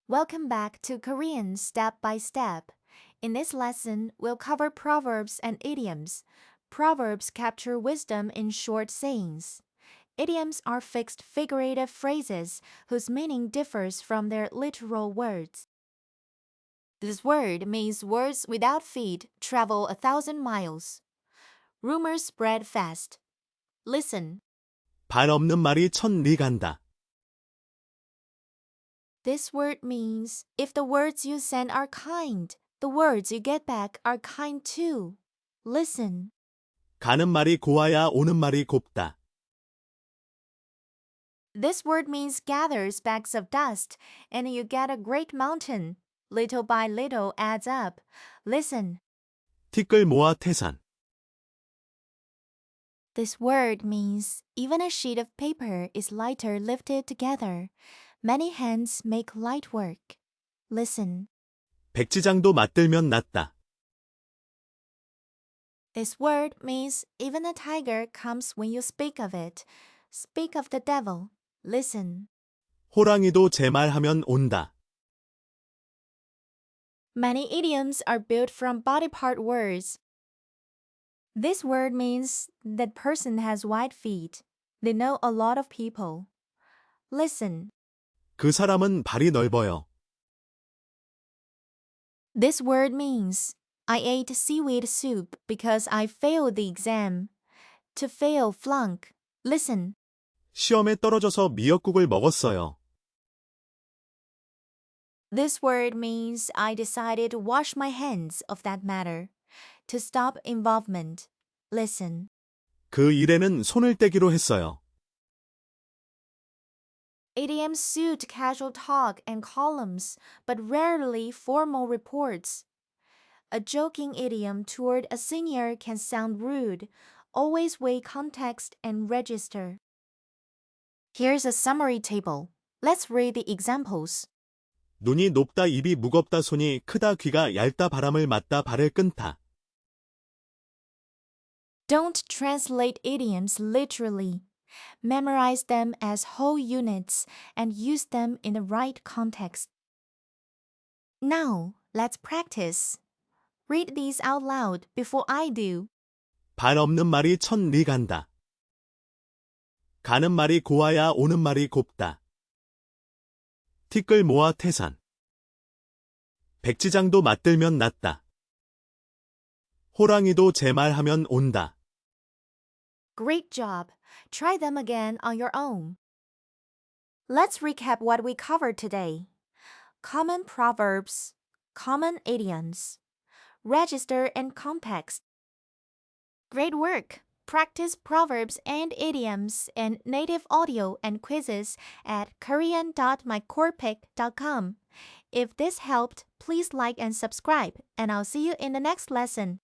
Welcome back to Korean Step by Step. In this lesson, we'll cover proverbs and idioms. Proverbs capture wisdom in short sayings. Idioms are fixed figurative phrases whose meaning differs from their literal words. This word means words without feet travel 1,000 miles. Rumors spread fast. Listen. 발 없는 말이 천 리 간다. This word means if the words you send are kind, the words you get back are kind too. Listen. 가는 말이 고와야 오는 말이 곱다. This word means gathers bags of dust and you get a great mountain. Little by little adds up. Listen. 티끌 모아 태산. This word means even a sheet of paper is lighter lifted together. Many hands make light work. Listen. 백지장도 맞들면 낫다. This word means even a tiger comes when you speak of it. Speak of the devil. Listen. 호랑이도 제 말하면 온다. Many idioms are built from body part words. This word means that person has wide feet. They know a lot of people. Listen. 그 사람은 발이 넓어요. This word means I ate seaweed soup because I failed the exam. To fail, flunk. Listen. 시험에 떨어져서 미역국을 먹었어요. This word means I decided to wash my hands of that matter. To stop involvement. Listen. 그 일에는 손을 떼기로 했어요. Idioms suit casual talk and columns, but rarely formal reports. A joking idiom toward a senior can sound rude. Always weigh context and register. Here's a summary table. Let's read the examples. 눈이 높다 입이 무겁다 손이 크다 귀가 얇다 바람을 맞다 발을 끈다. Don't translate idioms literally. Memorize them as whole units and use them in the right context. Now, let's practice. Read these out loud before I do. 발 없는 말이 천 리 간다. 가는 말이 고와야 오는 말이 곱다. 티끌 모아 태산. 백지장도 맞들면 낫다. 호랑이도 제 말하면 온다. Great job. Try them again on your own. Let's recap what we covered today. Common proverbs, common idioms, register and context. Great work! Practice proverbs and idioms and native audio and quizzes at korean.mycorepic.com. If this helped, please like and subscribe, and I'll see you in the next lesson.